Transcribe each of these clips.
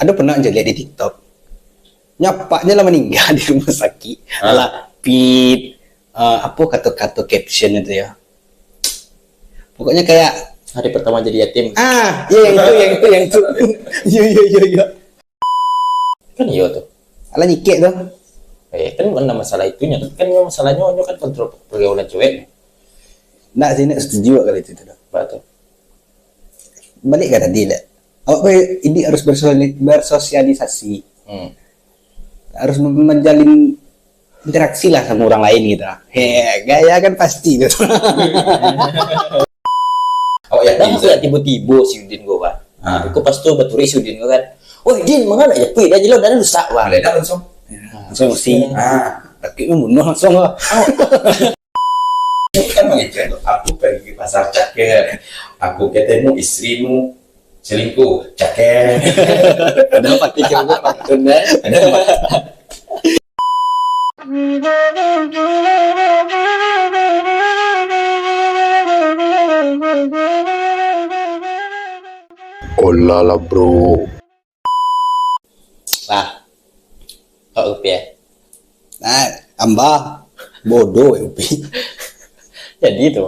Ada pernah aja lihat di TikTok. Nyapanya lah meninggal di rumah sakit. Alah, Pit. Apa kata-kata caption itu ya? Pokoknya kayak Hari pertama jadi yatim. yang itu. Iya. Kan iya tuh. Alah nyikek tuh. Kan mana masalah itunya. Kan masalahnya kan kontrol pergaulan cewek. Nak sih nak setuju kali itu tuh. Betul. Balik ke tadi lah. Ini harus bersosialisasi. Harus menjalin interaksi lah sama orang lain gitu. Gaya kan pasti gitu. Yatim tuh tiba-tiba si Udin gua kan. Aku pas tuh baturi si Udin gua kan. Oh Udin mana ya pi dah jelo dan rusak wah. Ada langsung. Langsung mesti. Tapi membunuh langsung lah. Kan begitu. Aku pergi ke pasar Caker. Aku ketemu istrimu selingkuh Caker. Ada pakai kira patunnya. Ada Olala bro. Lah. Oh Upi ya. Nah, ambah bodoh ya Upi. Jadi itu.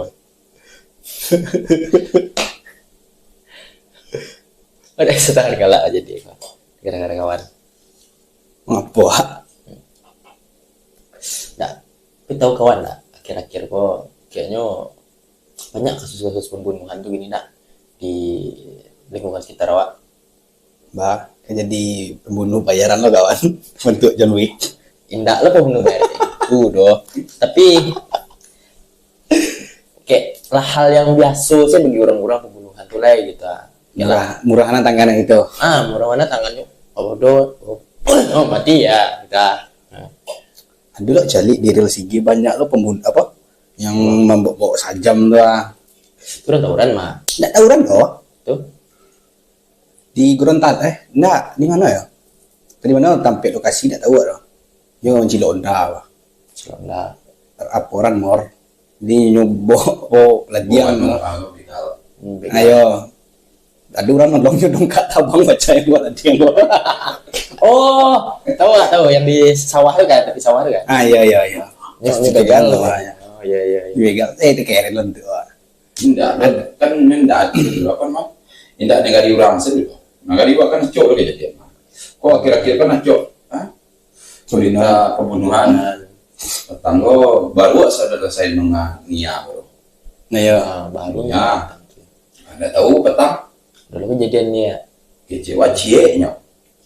Ada setengah galak aja dia gara-gara kawan. Ngapa? Nah, tapi tahu kawan lah. Akhir-akhir kok kayaknya banyak kasus-kasus pembunuhan tuh gini nak di lingkungan sekitar awak. Bah, jadi pembunuh bayaran lo kawan untuk John Wick. Indah lah pembunuh kayak itu doh. Tapi kayak lah hal yang biasa sih bagi orang-orang pembunuhan tuh lah gitu. Murahan tangannya itu. Murah mana tangannya? Oh mati ya kita. Ada lo jali di Real Sigi banyak lo pembunuh apa yang membawa sajam tuh. Turun tawuran mah. Nggak tawuran loh. Tuh. Di Gorontalo enggak di mana ya? Di mana tampil lokasi enggak tahu loh. Yo Cilonda. Cilonda. Laporan mor. Di nyobo latihan. Ayo. Ada orang nolongnya dong kak tabang baca yang buat latihan. Oh, tahu yang di sawah tuh kan, tapi sawah tuh kan. Iya. Ini begal loh. Oh iya. Begal. Itu kayak Ireland tuh. Indah kan indah itu apa mah? Indah negara orang sendiri. Negara orang kan cok lagi dia. Kok akhir-akhir kan cok? Cerita pembunuhan. Tetangga baru saudara saya menganiaya bro. Nah ya baru ya. Ada tahu petang? Dulu kejadiannya kecewa cieknya.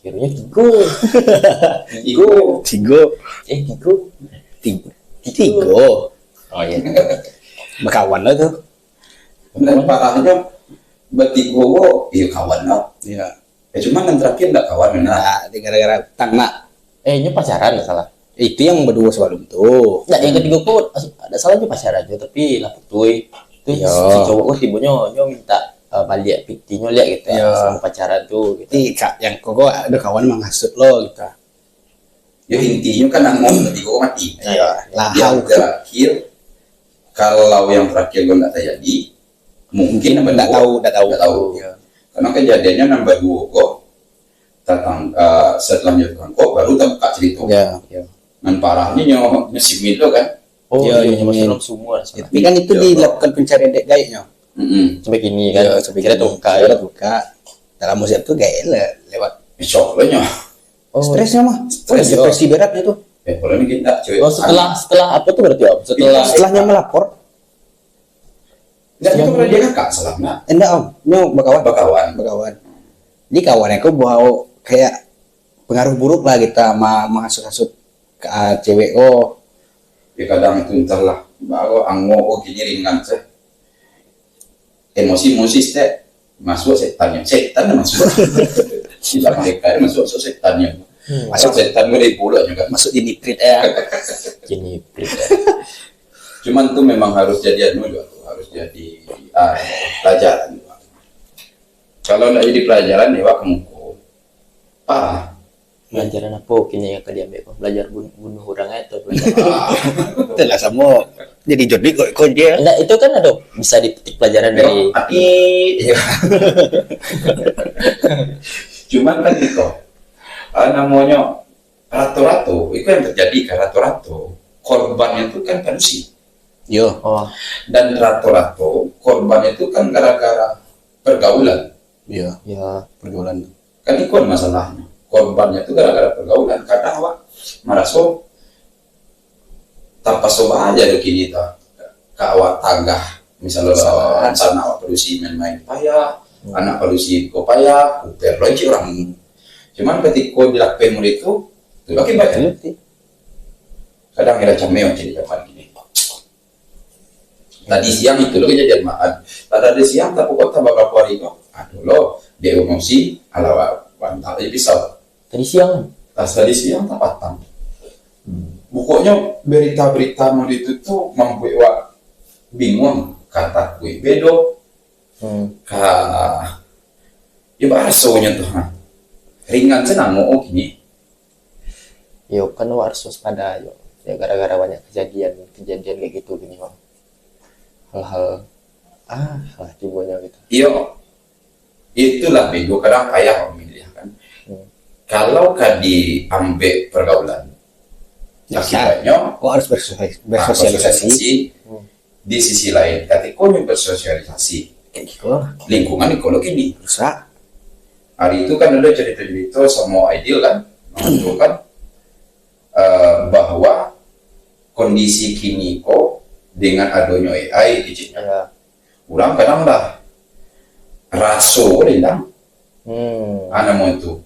Kirunya tigo. Tigo. Oh iya. Berkawan lah tuh. Dan parahnya betigo iya kawan lah. Iya. Cuma yang terakhir enggak kawan Nah, gara-gara utang nak. Ini pacaran nggak salah. Itu yang berdua sebelum tuh. Nggak, yang ketiga kok ada salahnya pacaran aja tapi lah putuy. Itu si cowok kok tibonya minta balik piktinya lihat gitu ya. Sama pacaran tuh gitu. Kak yang kok ada kawan menghasut lo gitu. Ya intinya kan angom betigo mati. Iya. Lah Yang terakhir kalau yang terakhir gue nggak terjadi mungkin enggak tahu. Ya. Karena kejadiannya nambah dua kok tentang setelah nyetang kok baru terbuka cerita. Iya. Dan parahnya nyawa si Milo kan. Oh iya, masih semua. Tapi kan itu dilakukan pencarian dek gayanya. Sampai kini kan. Sampai kira buka. Dalam musim tuh gaya lewat. Misalnya. Oh, stresnya mah. Depresi beratnya tuh. Kalau ini kita cuy. Oh setelah apa tuh berarti om? Setelahnya melapor. Enggak itu pernah dia kakak selama. Enggak om, bakawan. Jadi kawannya aku bawa kayak pengaruh buruk lah kita menghasut-hasut ke cewek Ya kadang itu entahlah baru anggo gini ringan sih. Emosi teh masuk setannya masuk. Sila mereka masuk setannya. Masuk setan gue pula juga masuk di nitrit ya. Cuman tuh memang harus jadi harus jadi pelajaran. Kalau nggak jadi pelajaran ya kamu parah. Pelajaran apa kini yang kalian ambil? Belajar bunuh orang itu belajar. Itulah sama jadi jodoh kok dia. Enggak, itu kan ada bisa dipetik pelajaran dari Cuman kan itu namanya rata-rata itu yang terjadi kan, rata-rata korbannya itu kan panusi. Yo. Oh, Dan rata-rata korban itu kan gara-gara pergaulan. Iya, ya. pergaulan. Kan itu kan masalahnya. Korbannya itu gara-gara pergaulan. Kadang awak merasa tanpa soba aja do kini ta. Ka awak tanggah. Misalnya anak awak produksi main-main payah, anak produksi ko payah, uper lonci orang. Cuman ketika dilakukan itu, itu lagi banyak. Kadang ada cameo jadi zaman gini. Tadi siang itu lo kejadian makan. Tadi siang tak pokok tak bakal keluar itu. Aduh lo, dia emosi, ala wantal aja pisau. Tadi siang. Tadi siang tak patang. Pokoknya berita-berita mau itu tuh membuat bingung. Kata gue bedo. Ya bahasanya tuh. Ringan senang mau gini. Yo kan harus waspada yo. Ya gara-gara banyak kejadian kayak gitu gini bang. Hal-hal timbulnya gitu. Iya, itulah bego kadang payah memilih kan. Kalau kan diambil pergaulan, akibatnya Kok harus bersosialisasi? Di sisi lain, ketika kau bersosialisasi, Kayak gitu. lingkungan ekologi ini. Rusak. Hari itu kan ada cerita-cerita sama Aidil kan, menunjukkan bahwa kondisi kini kok dengan adanya AI digital. Ya. Orang kadang dah raso dendang. Mau itu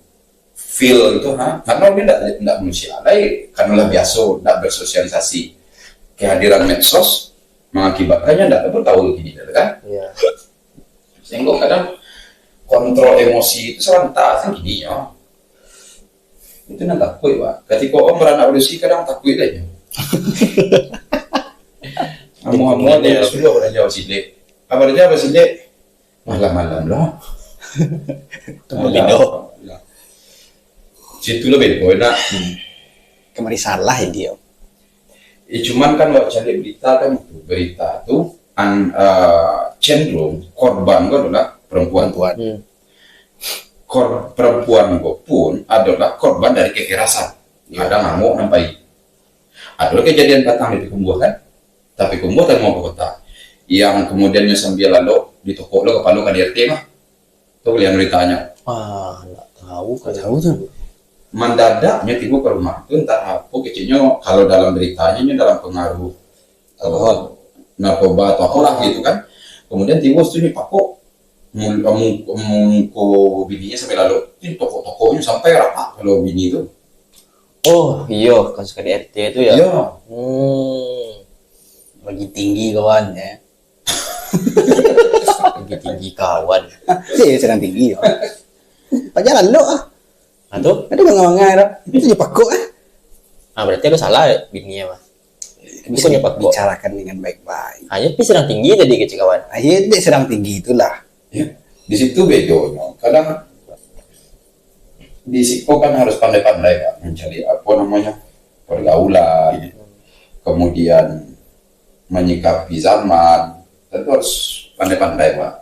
feel itu karena dia tidak manusia lain karena lah biasa tidak bersosialisasi. Kehadiran medsos mengakibatkannya tidak tahu gini kan. Iya. Sehingga kadang kontrol emosi itu serentak kan gini ya. Itu nak takut pak. Ketika orang beranak berusia kadang takut aja. Kamu dia sudah pada jauh sini. Apa dia apa sini? Malam-malam lah. Bedo. Situ lo bedo nak. Kemari salah ya dia. Cuman kan waktu cari berita tuh cenderung korban gue adalah perempuan. Perempuan gue pun adalah korban dari kekerasan. Ada ngamuk nampai. Ada kejadian batang di Kumbuh kan, tapi Kumbuh tak mau ke kota. Yang kemudiannya sambil lalu di toko lo kepala ke DRT mah. Tuh kalian beritanya. Nggak tahu. Gak tahu tuh. Mendadaknya tiba ke rumah itu entah apa kecilnya kalau dalam beritanya dalam pengaruh alkohol, narkoba atau apalah gitu kan. Kemudian tiba setuju pak kok mungko bininya sampai lalu ini toko-tokonya sampai rata kalau bini itu. Oh iya, kasus KDRT itu ya. Iya. Lagi tinggi kawan ya. Tinggi tinggi kawan. Iya sedang tinggi ya. Pajalan lo ah. Atau? Ada bangga-bangga dah. Itu je pakok ah. Berarti ada salah bininya mah. Bisa Bukannya pakok. bicarakan dengan baik-baik. Hanya tapi sedang tinggi tadi kecil kawan. Akhirnya dia sedang tinggi itulah. Ya. Di situ bedonya. Kadang di Siko kan harus pandai-pandai Pak, mencari apa namanya pergaulan, kemudian menyikapi zaman, tentu harus pandai-pandai Pak.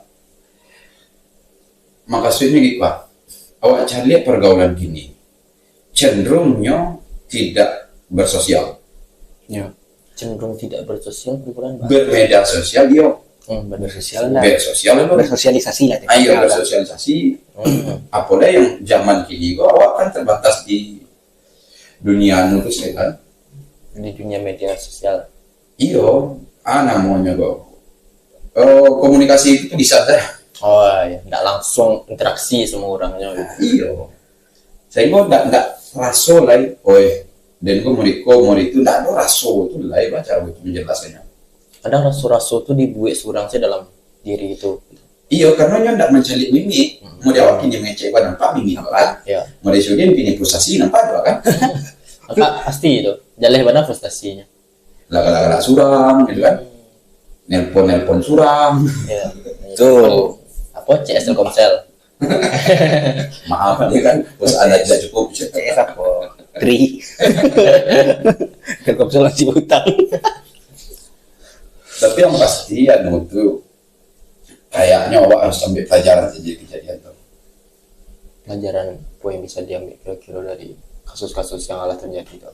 Maksudnya gitu Pak, awak cari lihat pergaulan gini, cenderungnya tidak bersosial. Ya. Cenderung tidak bersosial bukan Pak. Bermedia sosial dia, Bersosial lah. bersosial itu. Bersosialisasi lah. Ayo bersosialisasi. Apalagi yang zaman kini kok awak kan terbatas di dunia nulis kan. Di dunia media sosial. Iyo, namanya kok. Komunikasi itu bisa dah. Oh iya, nggak langsung interaksi sama orangnya. Iyo. Sehingga nggak raso lah. Dan mau itu nggak ada raso itu lah. Baca itu menjelaskannya. Kadang rasu-rasu tuh dibuat seorang sih dalam diri itu. Iya, karena dia tidak mencari mimik. Mau dia wakil yang ngecek nampak mimik kan. Ya. Mau dia sudah pilih frustasi nampak juga kan. Maka pasti itu. Jaleh mana frustasinya. Lagak-lagak suram gitu kan. Nelpon suram. Ya. Tuh. Apa CS Telkomsel. Maaf ini kan terus ada tidak cukup. CS apa? Tri. Telkomsel masih utang. Tapi yang pasti itu kayaknya awak harus ambil pelajaran saja kejadian itu. pelajaran apa yang bisa diambil kira-kira dari kasus-kasus yang alah terjadi itu?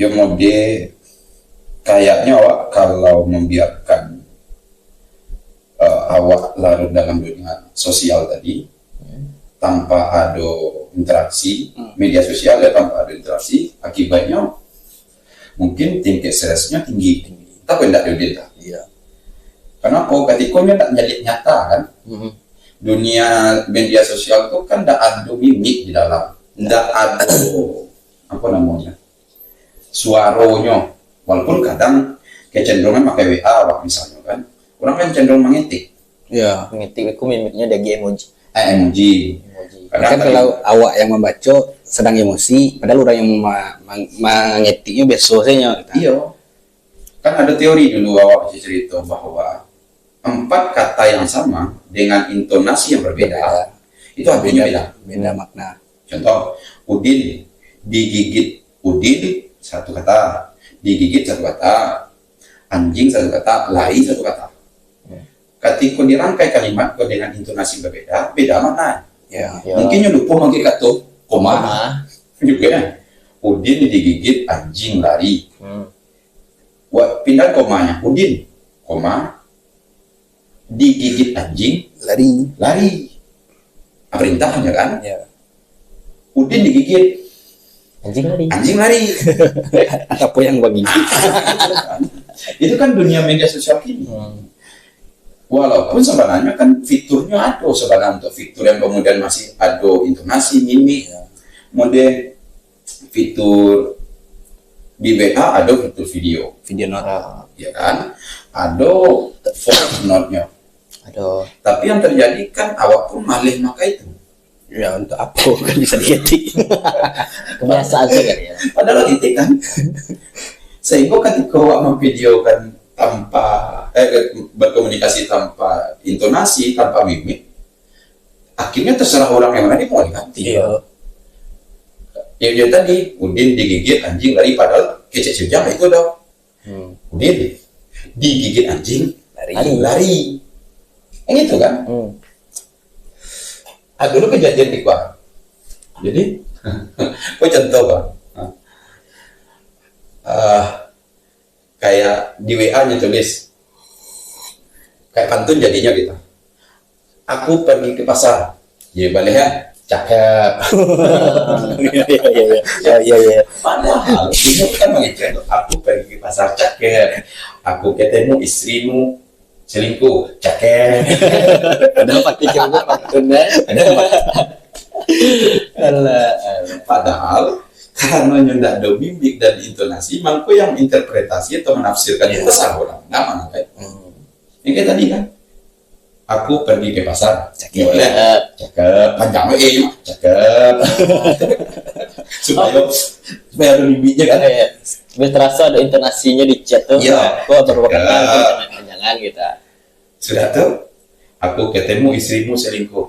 Ya mode kayaknya awak kalau membiarkan awak larut dalam dunia sosial tadi tanpa ada interaksi media sosial ya, tanpa ada interaksi, akibatnya mungkin tingkat stresnya tinggi. Tapi tidak diudir. Iya. Kenapa? Ketikanya tidak jadi nyata kan? Dunia media sosial itu kan tidak ada mimik di dalam, tidak ada apa namanya suaranya. Walaupun kadang kecenderungan pakai WA misalnya kan, orang kan cenderung mengetik. Iya. Mengetik itu mimiknya ada emoji. Emoji. Kan kalau awak yang membaca sedang emosi, padahal orang yang mengetiknya biasanya. Iya. Kan ada teori dulu awak cerita bahwa 4 kata yang sama dengan intonasi yang berbeda, itu artinya beda. Beda makna. Contoh, Udin digigit, Udin satu kata, digigit satu kata, anjing satu kata, lari satu kata. Ketika dirangkai kalimat dengan intonasi berbeda, beda makna. Ya. Mungkin lupa manggil kata koma juga ya. Udin digigit, anjing lari. Pindah komanya, Udin, koma, digigit anjing, lari. Perintahnya kan? Ya. Udin digigit, anjing lari. Apa yang bagi? Itu kan dunia media sosial ini. Walaupun sebenarnya kan fiturnya ada sebenarnya untuk fitur yang kemudian masih ada intonasi, mimik, mode fitur di WA ada fitur video, note. ya kan? Ada voice note-nya. Aduh. Tapi yang terjadi kan awak pun malah maka itu. Ya untuk apa kan bisa diketik. Kebiasaan saja ya. Padahal ketik kan. Sehingga ketika awak memvideokan tanpa berkomunikasi tanpa intonasi, tanpa mimik, akhirnya terserah orang yang mana mau diganti. Iya. Ya tadi Udin digigit anjing lari, padahal kecek sejam itu dong. Udin digigit anjing lari. Itu kan. Dulu kejadian di gua. Jadi, gua contoh bang. Kayak di WA-nya tulis, kayak pantun jadinya gitu. Aku pergi ke pasar, jadi balik ya, cakep. Iya. Padahal ini kan mengecek, aku pergi ke pasar cakep, aku ketemu istrimu selingkuh cakep. Padahal pikir gue pantunnya. Padahal karena tidak ada mimik dan intonasi, mangko yang interpretasi atau menafsirkan itu salah orang. Nggak mana kan? Ini kayak tadi kan, aku pergi ke pasar, cakep, panjang cakep, supaya ada mimiknya kan? Biar terasa ada intonasinya di chat tuh. Iya. Gua baru panjangan gitu. Sudah tuh, aku ketemu istrimu selingkuh,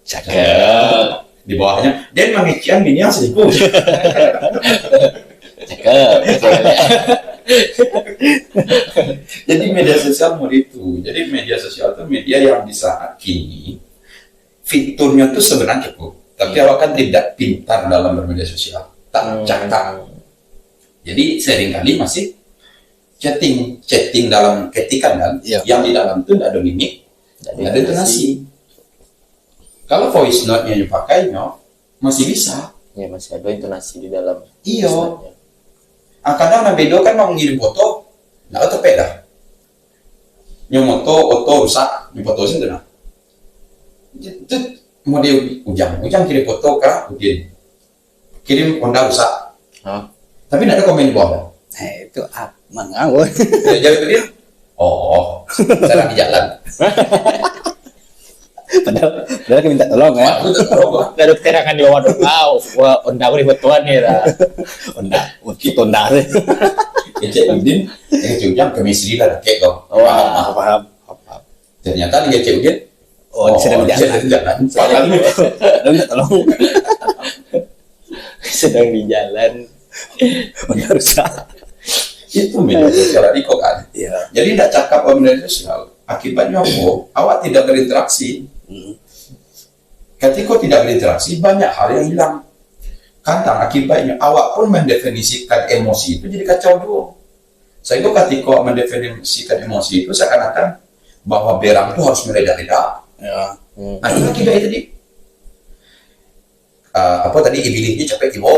Cakep. Di bawahnya, dan mengician bini yang selingkuh. Cakep. Jadi media sosial mau itu. Jadi media sosial itu media yang di saat kini fiturnya tuh sebenarnya cukup, tapi awak kan tidak pintar dalam bermedia sosial, tak cakap. Jadi seringkali masih chatting dalam ketikan kan, yang di dalam itu tidak ada mimik, tidak ada intonasi. Kalau voice note-nya dipakainya masih bisa. Ya masih ada intonasi di dalam. Iya. Kadang bedo kan mau ngirim foto, nggak ada peda. Nyomoto foto rusak, di foto sih nah. Itu mau dia ujang kirim foto ke Udin, kirim Honda rusak. Tapi nggak ada komen di bawah. Itu mengawal. Jadi dia, saya di jalan. Padahal kita minta tolong ya. Dari terangan di bawah wah, onda aku dibutuhan nih lah. Onda sih. Cek Udin, Cek Ujang chemistry lah kayak kau. Paham. Ternyata dia Cek Udin, sedang di jalan. Minta tolong. Sedang di jalan. Onda rusak. Itu media sosial tadi kok kan. Jadi tidak cakap media sosial. Akibatnya apa? Awak tidak berinteraksi. Ketika tidak berinteraksi, banyak hal yang hilang. Kadang akibatnya awak pun mendefinisikan emosi itu jadi kacau dulu. Sehingga ketika mendefinisikan emosi itu seakan-akan bahwa berang itu harus meledak-ledak. Ya. Nah, itu akibatnya tadi. Apa tadi ibilihnya capek tiba.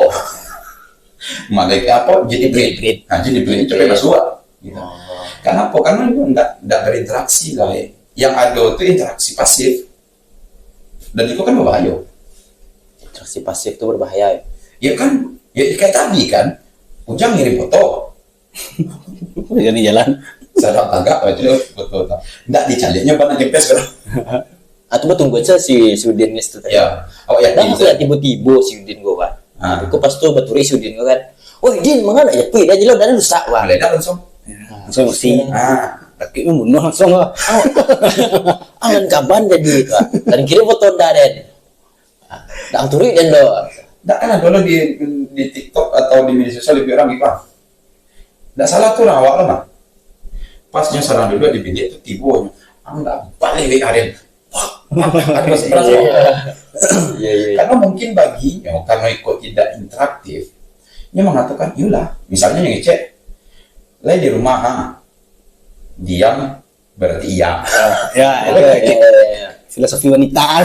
Malaikat apa jadi breed. Nah, jadi breed capek masuk. Gitu. Kenapa? Karena itu enggak berinteraksi lah. Yang ada itu interaksi pasif. Dan itu kan berbahaya. Interaksi pasif itu berbahaya. Ya kan, ya kayak tadi kan, Ujang ngirim foto, Jadi jalan. sadar tagak, itu foto. Nggak dicaliknya mana GPS kan? Atau betul gue si Udin itu tadi. Ya, awak Dan yakin? aku lihat tiba-tiba si Udin gue kan. Ah. Aku pas tuh betul si Udin gue kan. Oh Udin, mengapa ya pi? Dan jelas dan rusak wah. Meledak langsung. Langsung mesti. Ah, Laki membunuh langsung. Angan kapan jadi Kak? Dan kirim foto dan. Dah turi dan do. nggak kan dulu di TikTok atau di media sosial lebih orang gitu. Nggak salah tuh awak lah mah. Pasnya salah dulu di bilik itu tiba. Nggak balik di aren. Wah, ada masih berasa. Iya. Karena mungkin baginya karena ikut tidak interaktif, dia mengatakan, "Yulah, misalnya yang ngecek, lain di rumah, diam berarti iya." Ya, filosofi wanita.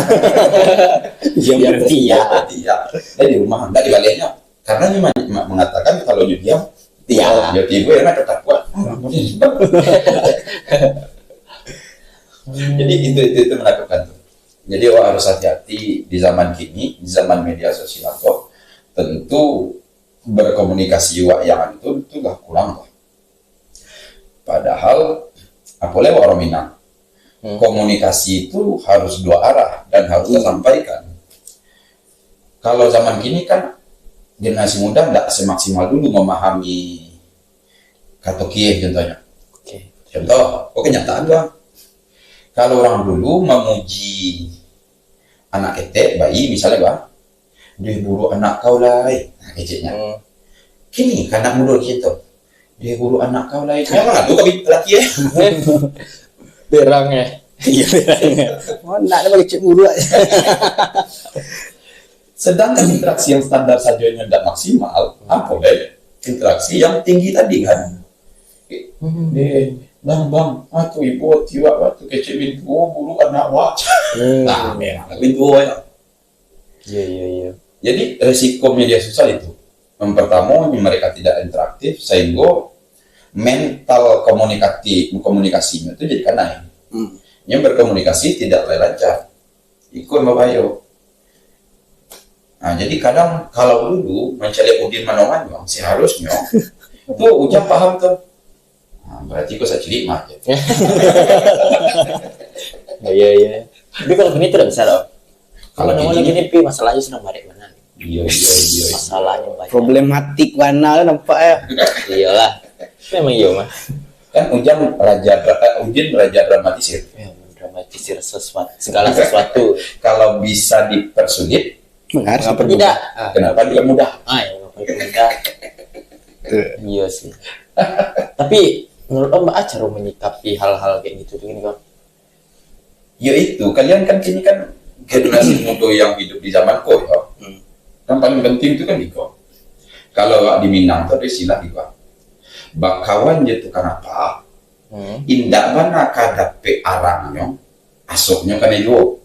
Iya berarti ya. Berarti iya. Lain di rumah, enggak dibaliknya. Karena dia mengatakan kalau dia diam, Iya. ya tiba ya tetap kuat. Jadi itu menakutkan tuh. Jadi harus hati-hati di zaman kini, di zaman media sosial kok. Tentu berkomunikasi yang itu gak kurang kok. Padahal apa lewat orang Minang, komunikasi itu harus dua arah dan harus tersampaikan. Kalau zaman kini kan generasi muda tidak semaksimal dulu memahami kata kieh contohnya. Oke. Contoh, kenyataan doang. Kalau orang dulu memuji anak ketek, bayi misalnya bang, dia buru anak kau lah, nah keceknya. Kini anak muda gitu, dia buru anak kau lah. Memang ada kami laki ya. Berangnya. Iya, oh, nak bagi cek mulu. Sedangkan interaksi yang standar saja yang tidak maksimal, apa deh? Interaksi yang tinggi tadi kan. Bang, aku ibu tiwa waktu kecil itu buru anak wak. Nah, memang itu ya. Iya. Jadi resiko media sosial itu, yang pertama mereka tidak interaktif sehingga mental komunikasinya itu jadi naik. Yang berkomunikasi tidak lancar, ikut membahayo. Nah, jadi kadang kalau dulu mencari Udin Manongan, seharusnya itu Ujang paham tuh. Nah, berarti kok saya cilik mah aja. Iya. Tapi kalau gini tidak bisa dong. Kalau Kalau gini- gini pi masalahnya sedang balik mana? Iya. Masalahnya banyak. Problematik warna nampak ya. Iyalah. Memang iya mah. Kan Ujang Udin raja dramatisir. Ya, dramatisir segala sesuatu. Kalau bisa dipersulit, Harus Kenapa tidak? kenapa tidak mudah? Ya kenapa tidak? Iya sih. Tapi menurut Mbak cara menyikapi hal-hal kayak gitu gini kan? Ya itu, kalian kan kini kan generasi muda yang hidup di zaman kau ya. Yang paling penting itu kan iko. Kalau di Minang tuh ada istilah iko. Bakawan je tukang apa? Indak mana kadape arangnya, asoknya kan itu.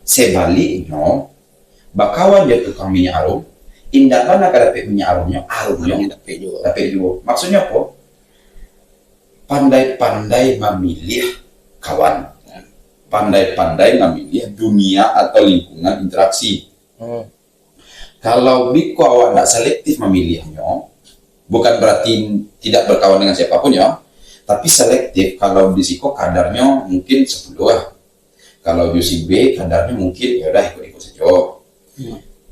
Sebaliknya, bakawan je tukang minyak arum, indak mana kadape minyak arumnya, arumnya dapat juga. Maksudnya apa? Pandai-pandai memilih kawan. Pandai-pandai memilih dunia atau lingkungan interaksi. Kalau biko awak tidak selektif memilihnya, bukan berarti tidak berkawan dengan siapapun ya, tapi selektif. Kalau di siko kadarnya mungkin 10 lah. Kalau di si B kadarnya mungkin ya udah ikut-ikut saja.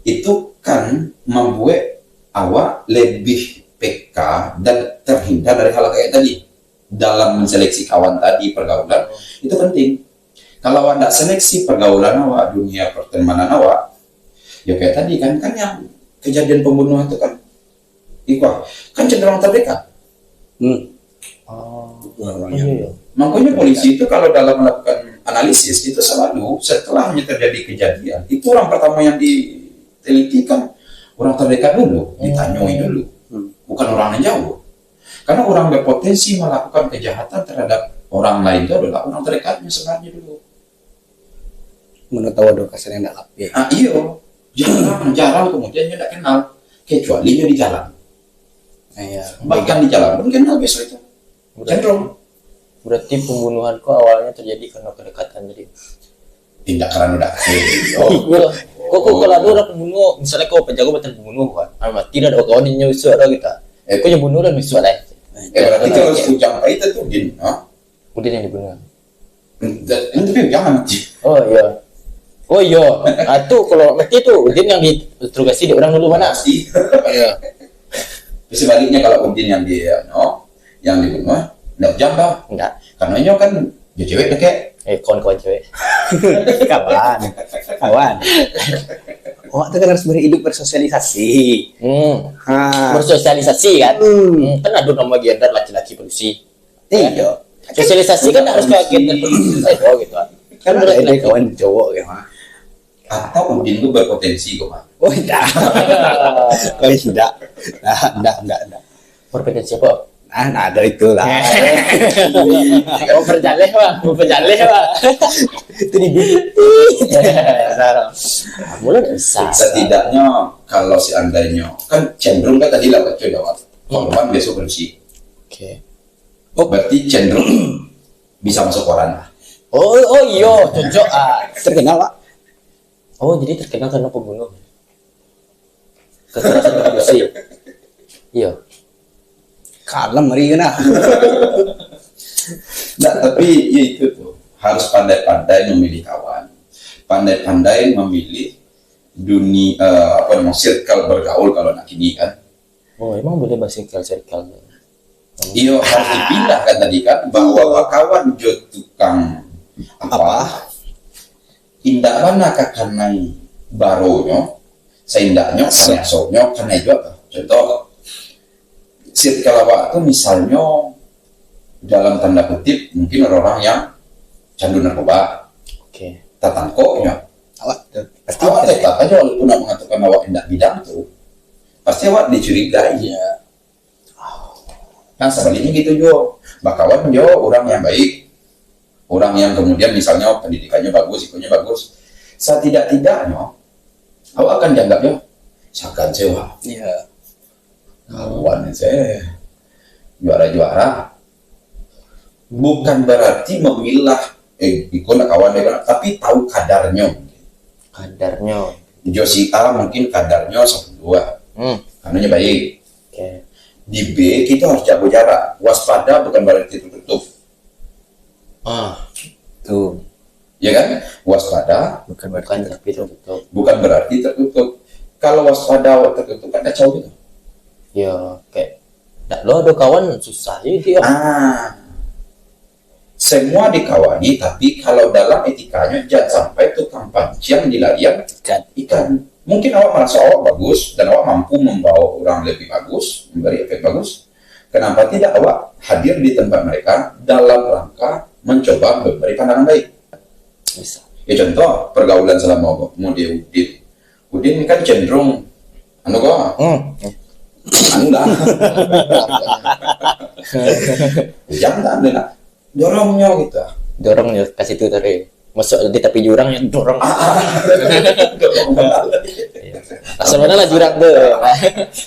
Itu kan membuat awak lebih PK dan terhindar dari hal kayak tadi. Dalam menseleksi kawan tadi, pergaulan itu penting. Kalau awak tidak seleksi pergaulan awak, dunia pertemanan awak, ya kayak tadi kan yang kejadian pembunuhan itu kan, kan cenderung terdekat. Iya. Makanya polisi itu kalau dalam melakukan analisis itu selalu setelahnya terjadi kejadian, itu orang pertama yang diteliti kan orang terdekat dulu, ditanyoi dulu, bukan orang yang jauh. Karena orang berpotensi melakukan kejahatan terhadap orang lain itu adalah orang terdekatnya sebenarnya dulu. Menurut tahu ada kesan yang tak lapi. Jarang kemudian dia tidak kenal, kecuali dia di jalan. Iya. Bahkan di jalan pun kenal besok itu. Cenderung. Berarti pembunuhan kok awalnya terjadi karena kedekatan jadi. Tidak karena udah. Kok kalau ada orang pembunuh, misalnya kau penjaga betul pembunuh kan, tidak ada kawan yang nyusul ada kita. Kau yang bunuh dan nyusul lah. Berarti kalau ujang itu tuh Udin, Udin yang dibunuh. Itu jangan mati. Oh iya, itu kalau mati tuh Udin yang diinterogasi di orang dulu mana? Pasti. Iya. Sebaliknya kalau Udin yang yang dibunuh, nggak ujang dah. Enggak. Karena nyo kan dia cewek deket. Kawan-kawan cewek. Kawan. Oh, itu kan harus hidup bersosialisasi. Bersosialisasi kan? Kan ada nama gender laki-laki produksi. Iya. Sosialisasi kan harus kayak gender produksi gitu kan. Kan ada kawan cowok ya, mah. Atau Udin itu berpotensi kok, Pak. Oh, tidak. Kalau tidak. Enggak. Berpotensi apa? Nah, ada itulah. Mau berjaleh pak. Itu di Mulai bisa. Setidaknya kalau seandainya kan cenderung kan tadi lah baca jawab korban besok bersih. Oke. Oh berarti cenderung bisa masuk koran lah. Oh iya, cocok. terkenal, Pak. Oh jadi terkenal karena pembunuh. Kekerasan produksi. Iya. Kalem meri kena. Nah, tapi ya itu tuh harus pandai-pandai memilih kawan, pandai-pandai memilih dunia circle bergaul kalau nak kini kan. Oh emang boleh bahas circle. Iya harus dipindah kan tadi kan bahwa kawan jo tukang apa? Indak mana kakanai baronyo, seindaknya karena soknya karena juga contoh. Circle awak itu misalnya dalam tanda kutip mungkin orang yang candu narkoba, tatangkoknya, awak tetap aja walaupun nak mengatakan awak tidak bidang itu, pasti awak dicurigai ya. Nah sebaliknya gitu jo, bakawan jo orang yang baik, orang yang kemudian misalnya pendidikannya bagus, ikonya bagus, setidak-tidaknya awak akan dianggap jo, sakan sewa. Iya. Kawan saya juara-juara bukan berarti memilah ikon kawan dia tapi tahu kadarnya Josi A mungkin kadarnya 1-2 karenanya baik. Di B kita harus jago jarak, waspada bukan berarti tertutup Tuh ya kan, waspada bukan tertutup. bukan berarti tertutup. Kalau waspada tertutup kan jauh gitu. Ya kayak lo ada kawan susah jadi semua dikawani, tapi kalau dalam etikanya jangan sampai tukang pancing dilarian ikan. Mungkin awak merasa awak bagus dan awak mampu membawa orang lebih bagus, memberi efek bagus. Kenapa tidak awak hadir di tempat mereka dalam rangka mencoba memberi pandangan baik? bisa. Ya contoh pergaulan selama model Udin kan cenderung Anda jangan ada dorongnya gitu, dorongnya kasih itu tadi masuk di tepi jurang yang dorong asal mana lah jurang tuh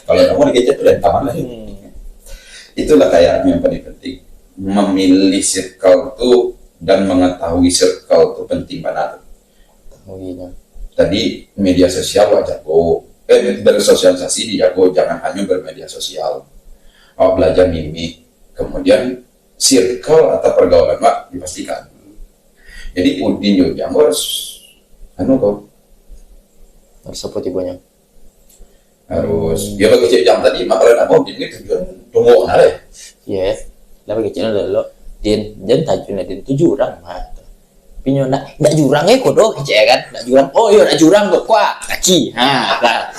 kalau kamu dikejut tuh dari taman lah. Itulah kayaknya yang paling penting, memilih circle tuh dan mengetahui circle tuh penting banget. Tadi media sosial wajar bersosialisasi dijago, jangan hanya bermedia sosial. Belajar mimik, kemudian circle atau pergaulan mak dipastikan. Jadi Udin juga harus harus seperti banyak harus dia bagi cek jam tadi makalan apa Udin itu tujuan tunggu nale. Yes, lah bagi cek lo din tajunnya din 7 orang mah. Pinyo nak jurang kodo cek kan, nak jurang. Oh iya nak jurang kok kuat kaki. Lah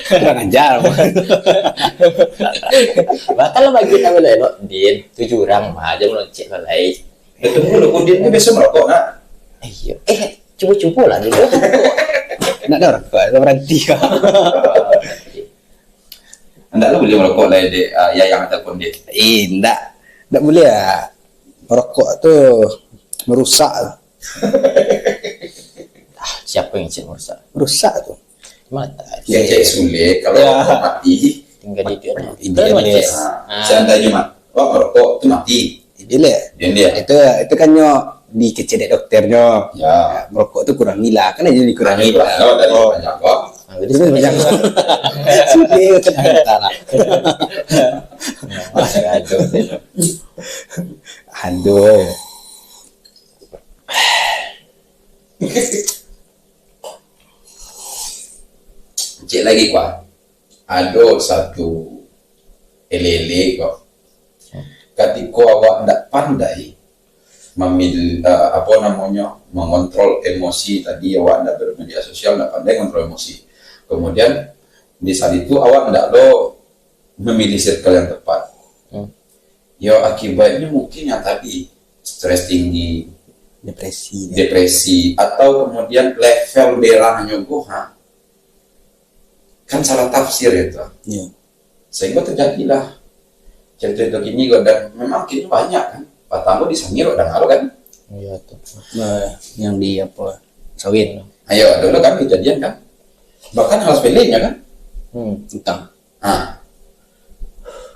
kurang ajar. Bakal bagi kita lo din 7 orang mah aja mau cek lain. Tunggu lu, Udin ini biasa merokok nak. Iya. Coba-coba lah dulu. Nak ada orang tua, berhenti. Anda lu boleh merokok lah dek, ya yang ataupun dia. Enggak boleh ya. Merokok tuh merusak. Siapa yang cek merusak? Merusak tuh. Mata. Ya cek sulit kalau Ya. mati. Tinggal di dia. Dia boleh. Seandainya mak, merokok itu mati. Dia Dia. itu kan dikecil dokternya. Ya. Merokok tuh kurangi lah, kan aja dikurangi Kurangi lah. lah dari banyak kok. Jadi Itu banyak. Sudah kita lah. Aduh. Cek lagi kuat. Ada satu elele kok. Ketika awak tidak pandai mengontrol emosi tadi, awak tidak bermedia sosial, tidak pandai kontrol emosi. Kemudian di saat itu awak tidak lo memilih circle yang tepat. Ya akibatnya mungkin yang tadi stres tinggi, depresi, atau kemudian level darahnya kan salah tafsir itu. Iya. Sehingga terjadilah cerita gini dan memang kini banyak kan. Patambo disangir dan halo kan. Iya tuh. Nah, yang di apa? Sawit. Ayo dulu kan kejadian kan. Bahkan hal sepelenya kan. Utang.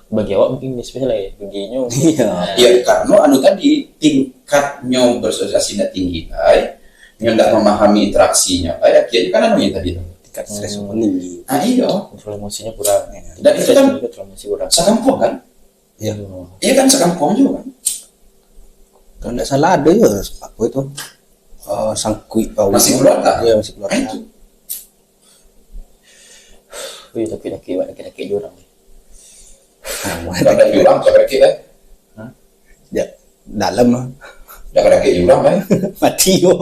Bagi awak mungkin spesial ya. Baginya. Iya. Ya karena anu tadi tingkatnya bersosialisasi tidak tinggi, yang tidak memahami interaksinya, akhirnya kan anu yang tadi tuh. Tingkat stres tinggi. Iya. Kontrol emosinya kurang. Dan itu kan kontrol emosi kurang. sekampung kan. Iya. Iya kan sekampung juga kan. Kalau tidak salah ada ya apa itu? Sangkui Paul. Masih keluarga. Iya, masih keluarga. Itu. Tapi laki-laki jurang. Tidak ada jurang, tidak ada kita. Ya, dalam lah. Tidak ada jurang kan. Mati yo.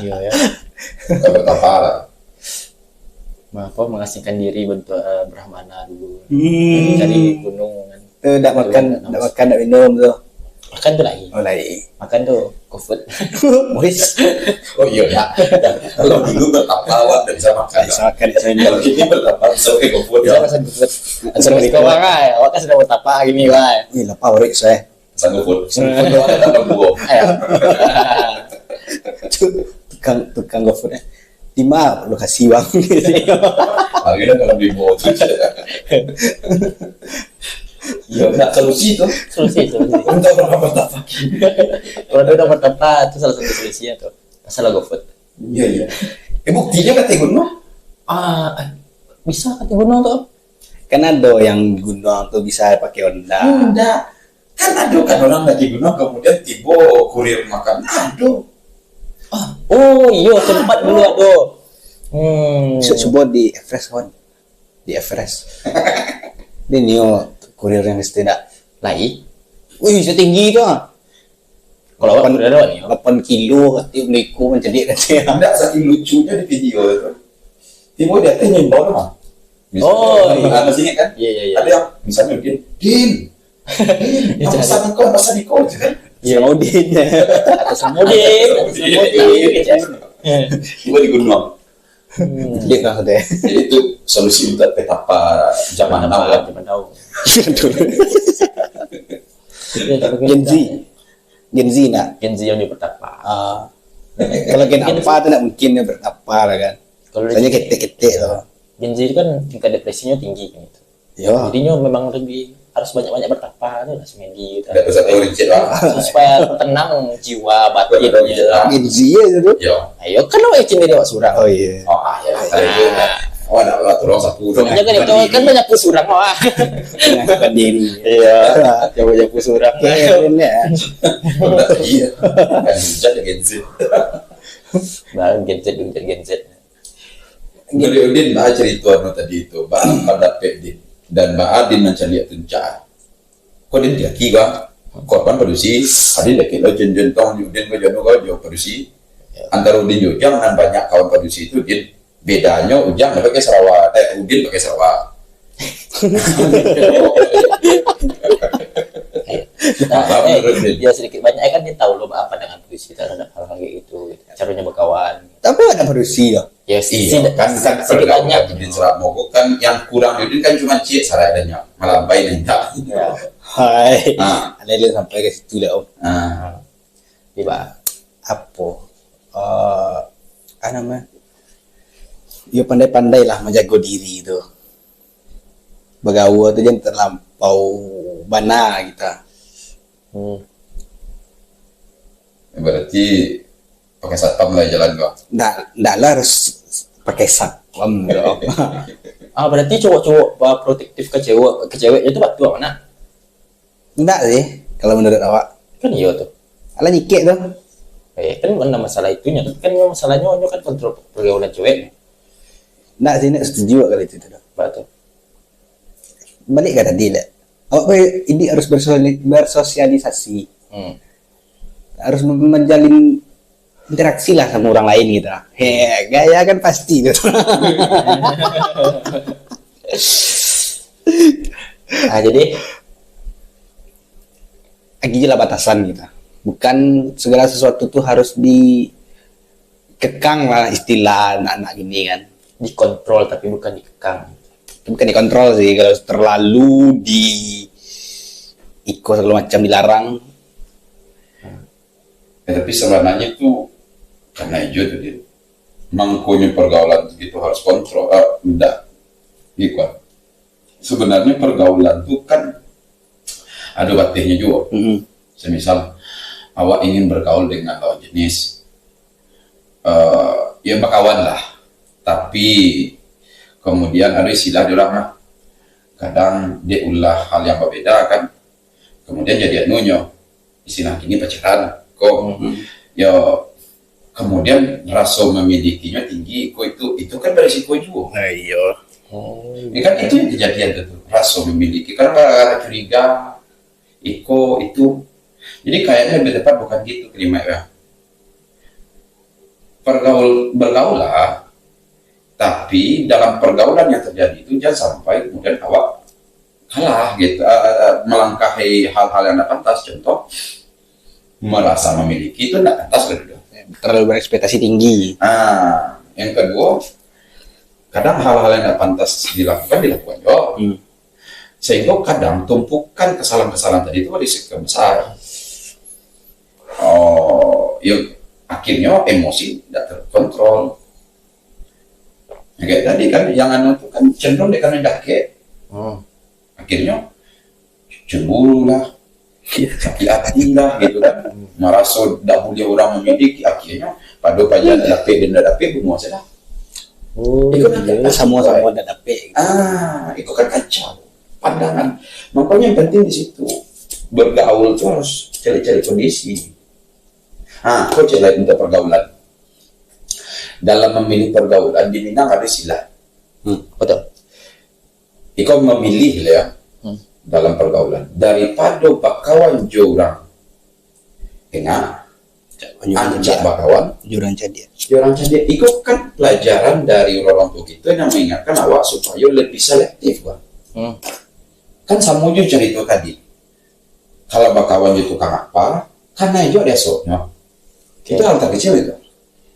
Iya ya. Tidak bertapa lah. Apa mengasingkan diri bentuk Brahmana dulu. Cari gunung kan. Tuh tidak makan, tidak minum tuh. Makan tuh lagi. Oh lagi. Makan tuh GoFood. Wis. Oh iya ya. Kalau dulu bertapa awak dan bisa makan. Bisa makan, bisa minum. Kalau kini bertapa bisa pakai GoFood Bisa ya. makan GoFood. Asal kau kan, awak kan sudah bertapa gini wah. Ini lah power saya. Pesan GoFood. Ada buah. Tukang GoFood ya. Di mana lu kasih uang? Akhirnya kalau beli buah itu. Ya enggak solusi itu. Solusi. Untuk berapa bertapa. Kalau udah bertapa itu salah satu solusinya tuh. Masalah GoFood. Iya. Buktinya kata gunung. Bisa kata gunung tuh. Kan ada yang gunung tuh bisa pakai Honda. Enggak. Kan ada kan orang lagi gunung kemudian tiba kurir makan. Aduh. Oh iya sempat dulu aduh. Coba di Everest kawan. Di Everest. Ini kurir yang tidak Lagi. wih setinggi itu Kalau awak udah ada nih. 8 kilo hati beliku menjadi katanya Enggak saking lucunya di video itu. Tiba dia teh nyimbau mah. Oh, iya. Ada sini kan? Iya. Ada yang misalnya Din. Masa Niko kan? Iya. Udin Atau Samudin. Tiba di gunung. dia kan deh Jadi itu solusi untuk petapa zaman now ya. Zaman now. Gen Z nak Gen Z yang dia bertapa. kalau gen apa tuh nak mungkin dia berapa lah kan Kalau hanya ketek-ketek loh Gen Z itu kan tingkat depresinya tinggi kan itu. ya Jadinya memang lebih harus banyak-banyak bertapa tuh lah semedi gitu. Enggak usah tahu rincit lah. Supaya tenang jiwa batinnya. gen Z ya itu Yo. Ayo kan awak cinta dia surang. oh iya Oh ya. Itu. Oh ada turun satu. Makanya kan itu kan banyak pusurang wah. mengakukan diri Iya. Coba pusurang. kayaknya Iya. Kan jadi Gen Z. Nah, Gen Z. Dari Udin bah cerita no tadi itu, bah pada Pedin dan bah Adin mencari tunca. Kau Udin dia kira korban produksi, Adin dia kira jen tong Udin kau jono kau jauh produksi. Antara Udin Ujang dan banyak kawan produksi itu Udin bedanya Ujang pakai Sarawak, Udin pakai Sarawak. Apa menurut Din? Ya sedikit banyak kan dia tahu loh apa dengan puisi terhadap hal-hal kayak gitu, caranya berkawan. Tapi ada produksi ya. Ya Iya, kan sedikit banyak. pergaulan di Selat Mogok kan yang kurang itu kan cuma cik saradanya, malah baik enggak. Ya, Hai. Ah. Ada yang sampai ke situ lah om. Ah, tiba. Apa? Apa namanya? Ya pandai-pandai lah menjaga diri itu. Bergaul itu jangan terlampau bana kita. berarti pakai satpam lah jalan gua. Nggak lah harus pakai satpam gitu om. Berarti cowok-cowok protektif ke cewek itu batu mana? Nggak sih kalau menurut awak. Kan iya tuh. Alah nyikik tuh. Kan mana masalah itunya, tapi kan masalahnya kan kontrol pergaulan cewek. Nggak sih, nggak setuju kalau itu tuh. Batu. Balik ke tadi lah. Awak ini harus bersosialisasi. Harus menjalin interaksi lah sama orang lain gitu. Gaya kan pasti gitu. Jadi Lagi lah batasan gitu. Bukan segala sesuatu tuh harus dikekang lah istilah anak-anak gini kan. dikontrol tapi bukan dikekang. Bukan dikontrol sih, kalau terlalu ikut segala macam dilarang. Tapi sebenarnya itu karena hijau tuh dia mangkunya pergaulan itu harus kontrol, enggak gitu. Sebenarnya pergaulan itu kan ada batasnya juga. Semisal awak ingin bergaul dengan lawan jenis, ya berkawan lah. Tapi kemudian ada istilah dia orang kadang dia ulah hal yang berbeda kan. Kemudian jadi anunya istilah ini pacaran kok. Ya kemudian rasa memilikinya tinggi kok itu kan berisiko juga. Iya. Ini kan itu yang kejadian itu rasa memiliki karena curiga itu jadi kayaknya lebih tepat bukan gitu kelima ya. Bergaul lah, tapi dalam pergaulan yang terjadi itu jangan sampai kemudian awak kalah gitu, melangkahi hal-hal yang tidak pantas. Contoh merasa memiliki itu tidak pantas gitu. Terlalu berekspektasi tinggi. Yang kedua, kadang hal-hal yang tidak pantas dilakukan juga. Sehingga kadang tumpukan kesalahan-kesalahan tadi itu berisiko besar. Ya akhirnya emosi tidak terkontrol. Kayak tadi kan yang anu itu kan cenderung dia kan mendaki. Akhirnya cemburu lah, sakit hati lah gitu kan. Merasa tidak boleh orang memiliki, akhirnya pada pajak dapet dan tidak dapet semua saja. Itu kan Semua tidak dapet. Itu kan kacau pandangan. Makanya yang penting di situ bergaul itu harus cari-cari kondisi. Kau cari untuk pergaulan. Dalam memilih pergaulan di Minang ada istilah. Betul. Ikut memilih ya dalam pergaulan daripada bakawan jurang. Ingat, anjak bakawan Jurang jadi. jurang jadi. Ikut kan pelajaran dari orang tua kita yang mengingatkan awak supaya lebih selektif kan. Kan sama juga cerita tadi. Kalau bakawan itu tukang apa, karena itu ada esoknya. Itu hal terkecil itu.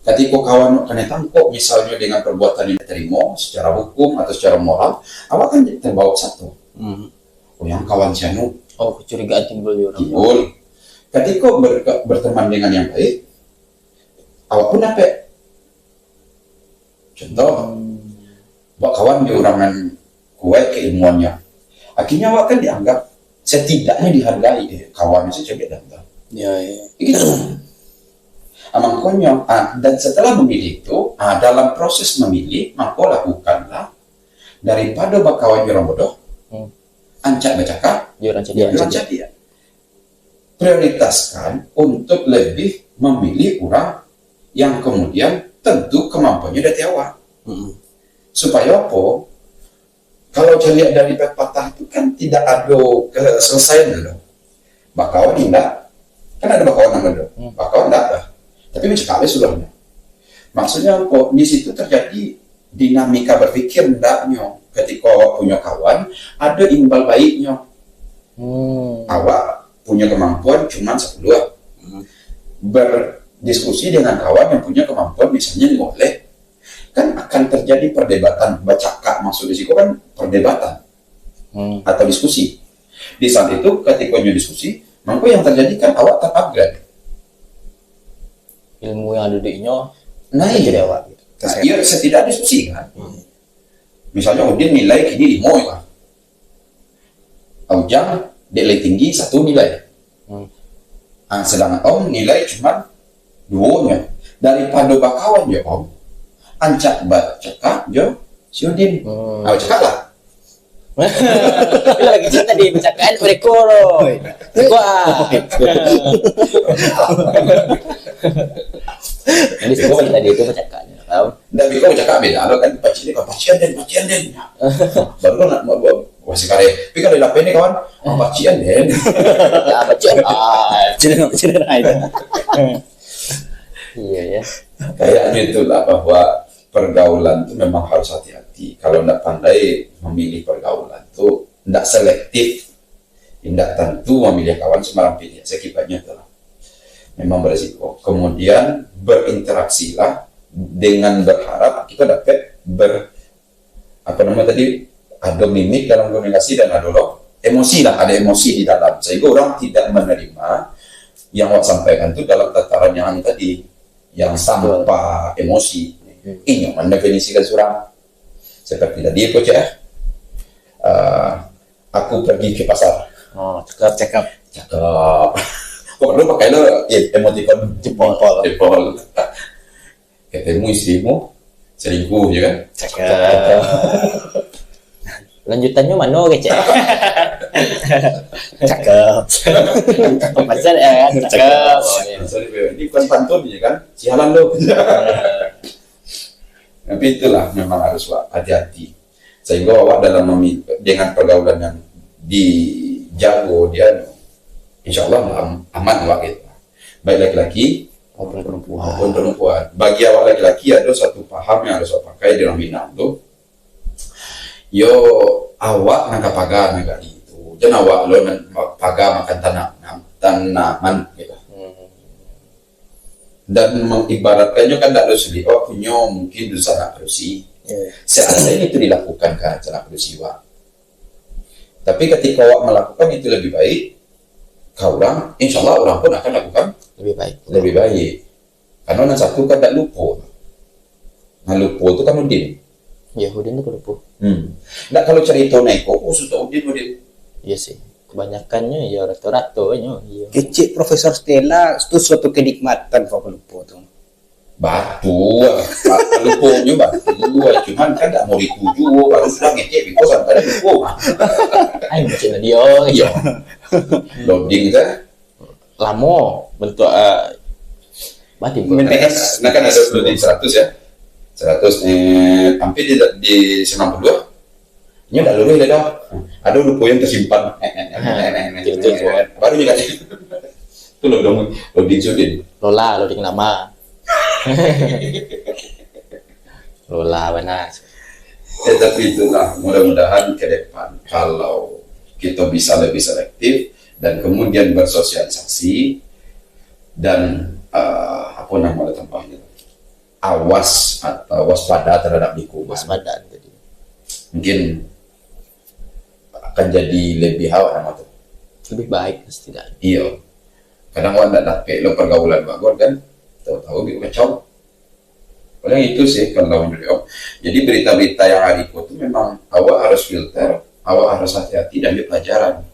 Ketika kawan kena tangkap misalnya dengan perbuatan yang diterima secara hukum atau secara moral, awak kan terbawa satu. Yang kawan sianu. Kecurigaan timbul di orang. Timbul. Ketika berteman dengan yang baik, awak pun dapat. Contoh, kawan di orangan kuat keilmuannya. Akhirnya awak kan dianggap setidaknya dihargai. Kawan itu coba datang. Ya. Gitu. Makanya, dan setelah memilih itu, dalam proses memilih, maka lakukanlah daripada bakawan orang bodoh, ancak bacakak, Jurang jadi prioritaskan untuk lebih memilih orang yang kemudian tentu kemampuannya dari awal. Supaya apa? Kalau lihat dari pepatah itu kan tidak ada keselesaian dulu. Bakawan tidak, kan ada bakawan yang ada, bakawan tidak ada. Tapi mencekali sudahnya. Maksudnya kok di situ terjadi dinamika berpikir hendaknya ketika punya kawan ada imbal baiknya. Awak punya kemampuan cuma 1-2. Berdiskusi dengan kawan yang punya kemampuan misalnya 5, kan akan terjadi perdebatan. Bacaka maksud di situ kan perdebatan atau diskusi. Di saat itu ketika diskusi, maka yang terjadi kan awak terupgrade. Ilmu yang ada di inyo Nah, jadi iya. awak gitu. Nah, iya setidaknya diskusi kan. Misalnya Udin nilai kini 5 ya. Ujang nilai tinggi 1 nilai. Sedangkan Om nilai cuma 2-nya. Daripada bakawan ya Om, ancak cekak jo si Udin. Cekak lah. Bila lagi cerita di percakapan rekor. Wah. Jadi semua tadi itu percakapannya, tahu? Dan biko cekak beda, lo kan pacian den. Baru lo nak masih kare. Tapi kalau di ini kawan, pacian den. Ya percakapan. Cedera itu. Iya ya. Kayaknya itulah bahwa pergaulan itu memang harus hati-hati. Kalau tidak pandai memilih pergaulan itu tidak selektif, tidak tentu memilih kawan sembarang pilih. Sekibatnya itulah memang berisiko. Kemudian berinteraksilah dengan berharap kita dapat ada mimik dalam komunikasi dan ada emosi lah, ada emosi di dalam, sehingga orang tidak menerima yang awak sampaikan itu dalam tataran yang tadi, yang tanpa emosi. Ini yang mendefinisikan surang seperti tadi itu aku pergi ke pasar. Oh, cakap. Kok lu pakai lo emoticon jempol. Ketemu istrimu selingkuh ya kan? Cakap. Lanjutannya mana kece? Cakep. Pasal cakep. Ini bukan pantun ya kan? Sialan lo. Tapi itulah memang harus hati-hati. Sehingga awak dalam dengan pergaulan yang dijago dia, insya Allah aman awak gitu. Baik laki-laki maupun perempuan. Bagi awak laki-laki ada satu paham yang harus awak pakai dalam Minang tuh. Yo awak nangkap pagar negara itu. Jangan awak lo pagar makan tanaman gitu. Dan mengibaratkannya kan tidak harus awak punya mungkin dosa nak berusi. Seandainya itu dilakukan kan cara peristiwa. Tapi ketika awak melakukan itu lebih baik, orang, insya Allah orang pun akan lakukan lebih baik. Karena yang satu kan tidak lupa. Nah lupa itu kan Udin. Ya Udin itu lupa. Nah kalau cerita Neko, sudah Udin. Iya sih. Kebanyakannya ya rata-rata iya. Kecil Profesor Stella itu suatu kenikmatan kok lupa tuh. Batu lupanya cuman kan tidak mau dituju baru sudah ngecek because sampai lupa Ayo macam dia iya loading kan lama bentuk batin BTS nah kan ada loading 100 ya 100 hampir di 92 ini udah lulus dah ada lupa yang tersimpan baru juga itu loading sudin loading lama Lola benar. Tapi itulah mudah-mudahan ke depan kalau kita bisa lebih selektif dan kemudian bersosialisasi dan tempatnya awas atau waspada terhadap lingkungan. Waspada jadi. Mungkin akan jadi lebih lebih baik setidaknya. Iya. Kadang orang tidak dapat lo pergaulan bagus kan. Tahu-tahu gitu kacau. Paling itu sih kalau beliau. Jadi berita-berita yang hari itu memang awak harus filter, awak harus hati-hati dan ambil pelajaran.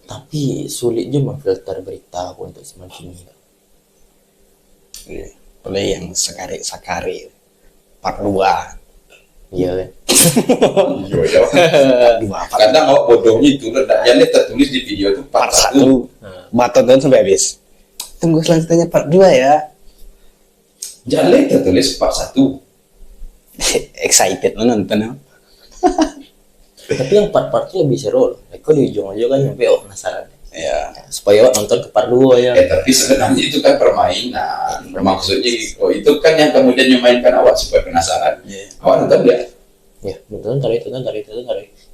Tapi sulit juga memfilter berita untuk zaman kini. Oleh yang sakari part 2. Iya kan. Kadang awak bodohnya itu yang tertulis di video itu part 1. Tonton sampai habis. Tunggu selanjutnya part 2 ya. Jangan tertulis part 1. Excited lo nonton. Tapi yang part-part itu lebih seru loh. Aku di ujung aja kan sampai penasaran. Ya. Supaya nonton ke part 2 ya. Tapi sebenarnya itu kan permainan. Maksudnya itu kan yang kemudian memainkan awak supaya penasaran. Awak nonton dia. Ya, betul cari.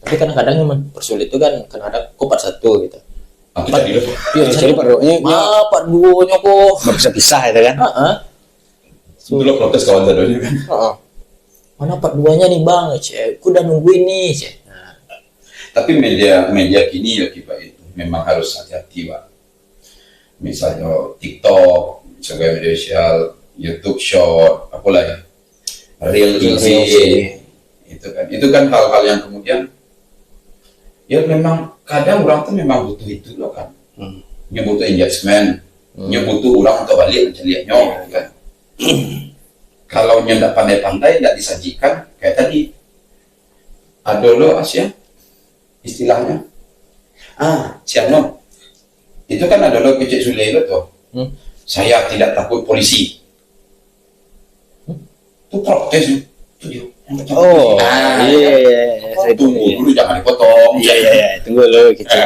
Tapi kadang-kadang yang mempersulit itu kan kadang-kadang kok part 1 gitu. Aku tadi loh. Iya, Jadi perutnya part 2-nya kok. nggak bisa pisah itu kan. Heeh. Dulu protes kawan saya dulu kan. Heeh. Mana part 2-nya nih, Bang? Cek, aku udah nungguin nih, cek. Nah, Tapi media kini ya kita itu memang harus hati-hati, Pak. Misalnya TikTok, sebagai media sosial, YouTube Short, apa lagi, Reel easy, itu kan hal-hal yang kemudian ya memang kadang orang tuh memang butuh itu loh kan, yang butuh engagement, yang butuh orang untuk balik menceliaknya, gitu kan. Kalau yang tidak pandai-pandai tidak disajikan kayak tadi, ada loh Asia istilahnya, siapa itu kan ada loh kecil Sule itu tuh. Saya tidak takut polisi. Itu protes itu dia. Oh, Saya tunggu dulu jangan dipotong. Iya, tunggu lo kecil.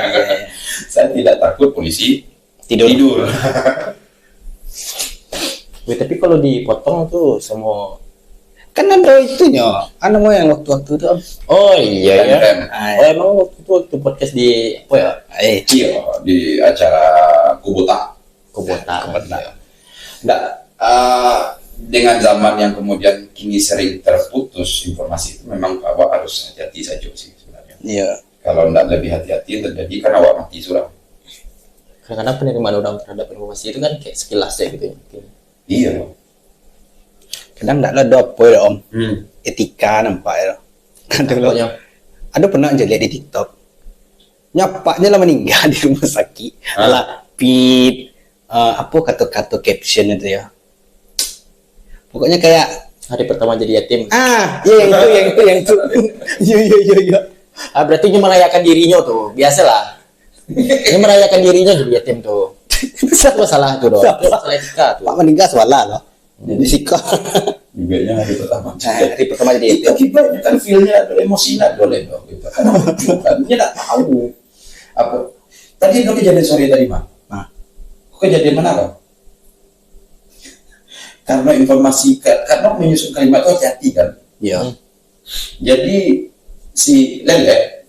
Saya tidak takut polisi Tidur. Wih, tapi kalau dipotong tuh semua. Kan ada itunya, mau yang waktu-waktu itu. Oh iya ya. Rem. Oh emang waktu podcast di apa ya? Iya, di acara Kubota. Kubota. Nggak, dengan zaman yang kemudian kini sering terputus informasi itu memang awak harus hati-hati saja sih sebenarnya. Iya. Kalau tidak lebih hati-hati terjadi kan awak mati sudah. Kadang-kadang penerimaan orang terhadap informasi itu kan kayak sekilas ya gitu ya. Iya. Kadang nggak ada apa ya om. Etika nampak ya. Kadang lo. Pokoknya Ada pernah aja lihat di TikTok. Nyapanya lah meninggal di rumah sakit. Alah, pit. Apa kata-kata caption itu ya. Pokoknya kayak hari pertama jadi yatim. yang itu. Iya. Berarti dia merayakan dirinya tuh. Biasalah. Dia merayakan dirinya jadi yatim tuh. Itu salah tuh dong. Itu salah etika tuh. Pak meninggal swala loh. Jadi sikap. Juga hari pertama. Hari pertama jadi Itu akibatnya kan feel-nya ada emosional boleh dong gitu. Karena kan dia tidak tahu apa. Tadi itu kejadian sore tadi mah. Kejadian mana kok? Karena informasi karena menyusun kalimat itu hati-hati kan. Iya. Jadi si Lele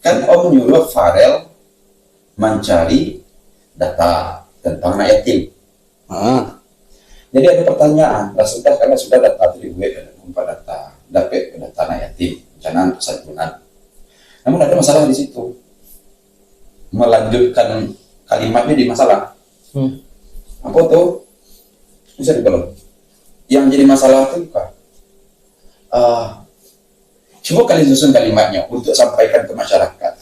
kan om nyuruh Farel mencari data tentang anak yatim. Jadi ada pertanyaan, karena sudah data dari gue ada dapat data anak yatim, rencana untuk santunan. Namun ada masalah di situ. Melanjutkan kalimatnya di masalah. Apa tuh? Bisa dibelok. Yang jadi masalah itu apa? Coba kalian susun kalimatnya untuk sampaikan ke masyarakat.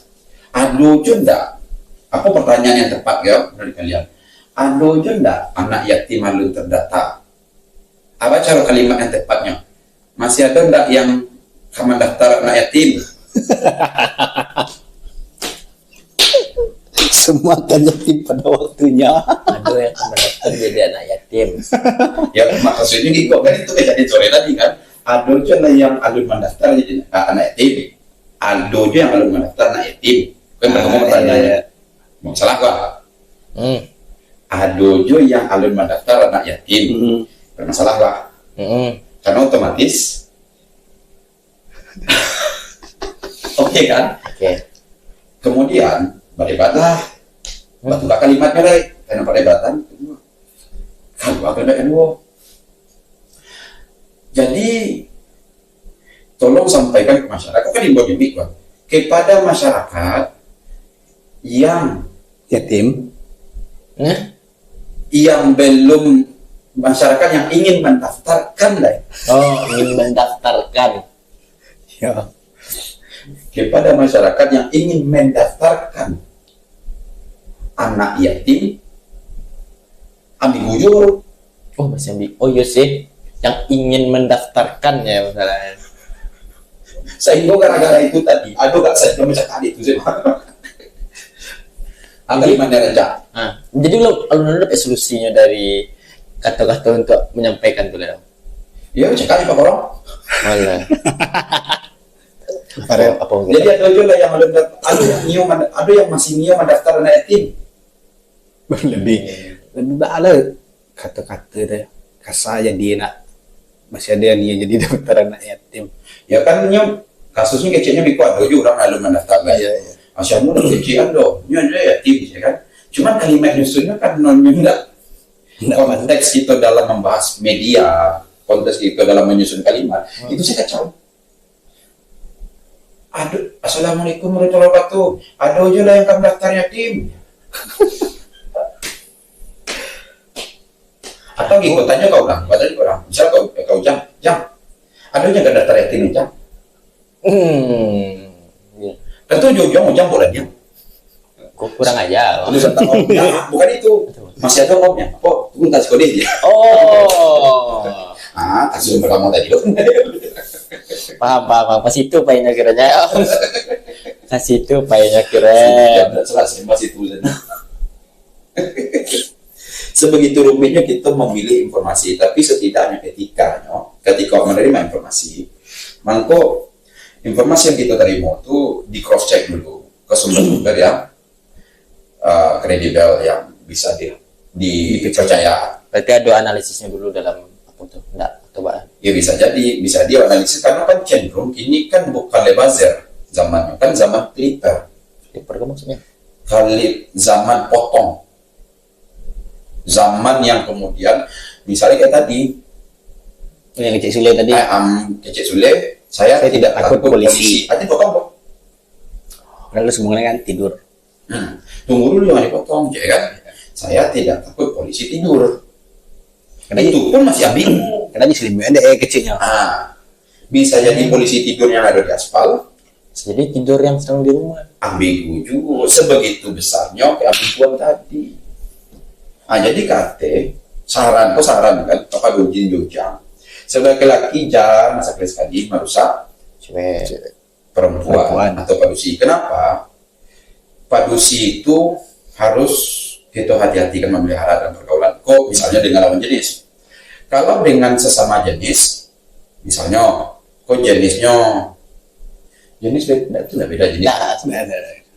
Aduh, enggak. Apa pertanyaan yang tepat ya dari kalian? Aduh, enggak anak yatim belum terdata. Apa cara kalimat yang tepatnya? Masih ada enggak yang mendaftar anak yatim? Semua kan yatim pada waktunya. Ada yang mendaftar jadi anak yatim. Ya maksudnya gitu kan itu kejadian sore tadi kan. Ada juga yang alun mendaftar jadi anak yatim. Ada juga yang alun mendaftar anak yatim. Kan bertemu pertanyaannya. Masalah kok? Ada juga yang alun mendaftar anak yatim. Bermasalah pak. Karena otomatis. Oke kan? Oke. Kemudian berdebatlah. Batu kalimatnya deh. Karena perdebatan. Kalau kalimatnya dua. Jadi tolong sampaikan ke masyarakat kan imbau gimmick kan kepada masyarakat yang Yatim. Yang belum masyarakat yang ingin mendaftarkan deh. Oh, ingin mendaftarkan. Ya. Kepada masyarakat yang ingin mendaftarkan anak yatim ambil bujur. Oh, masih ambil. Oh iya sih. Yang ingin mendaftarkan ya misalnya. Sehingga gara-gara itu tadi, aduh gak saya belum baca tadi itu sih. Kalimatnya raja. Jadi lo ada solusinya dari kata-kata untuk menyampaikan tuh lah. Ya cekali pak orang. Mana? Apa Jadi ada juga yang ada yang masih nio mendaftar anak yatim. Lebih bahala kata-kata deh. Kasar jadi nak masih ada nih yang jadi daftar anak yatim. Ya kan nyom kasusnya kecilnya di kuat do orang lalu mendaftar kan. Iya, iya. Asyammu udah kecilan do, nyo ada yatim ya kan. Cuman kalimat nyusunnya kan enggak konteks kita dalam membahas media, konteks kita dalam menyusun kalimat, itu saya kacau. Aduh, assalamualaikum warahmatullahi wabarakatuh. Ada aja lah yang kamu daftar yatim. Atau gitu tanya kau orang, misal kau jam, ada aja nggak daftar yatim jam. Tentu jam boleh dia. Kok kurang aja. Tulisan tangan omnya, bukan itu. Masih ada omnya. Oh, tunggu tas kode dia. Oh. Kasus pertama tadi loh. Paham. Pas itu payahnya kiranya. Pas itu payahnya keren. Tidak selesai masih tulisan. Sebegitu rumitnya kita memilih informasi, tapi setidaknya ketika menerima informasi, mangko informasi yang kita terima itu di cross check dulu ke sumber-sumber yang kredibel yang bisa dipercaya. Berarti ada analisisnya dulu dalam apa tuh? Enggak, coba. Ya bisa dia analisis karena kan cenderung ini kan bukan buzzer zamannya, kan zaman Twitter. Twitter kan maksudnya? Kali zaman potong. Zaman yang kemudian misalnya kayak tadi Yang Cik Sule tadi. Cik Sule, saya tidak takut polisi. Artinya potong kok. Lalu semuanya kan tidur. Tunggu dulu jangan dipotong, ya kan? Saya tidak takut polisi tidur. Karena itu pun masih ambigu. Karena selimutnya ada kecilnya. Bisa jadi polisi tidur yang ada di aspal. Jadi tidur yang sedang di rumah. Ambigu juga. Sebegitu besarnya keambiguan tadi. Jadi saran kan Bapak Dojin Jojang. Sebagai laki jangan masa kelas sekali merusak perempuan atau padusi. Kenapa? Padusi itu harus kita hati-hati kan memelihara dalam pergaulan. Kok misalnya dengan lawan jenis. Kalau dengan sesama jenis, misalnya kok jenis beda, itu nggak beda jenis.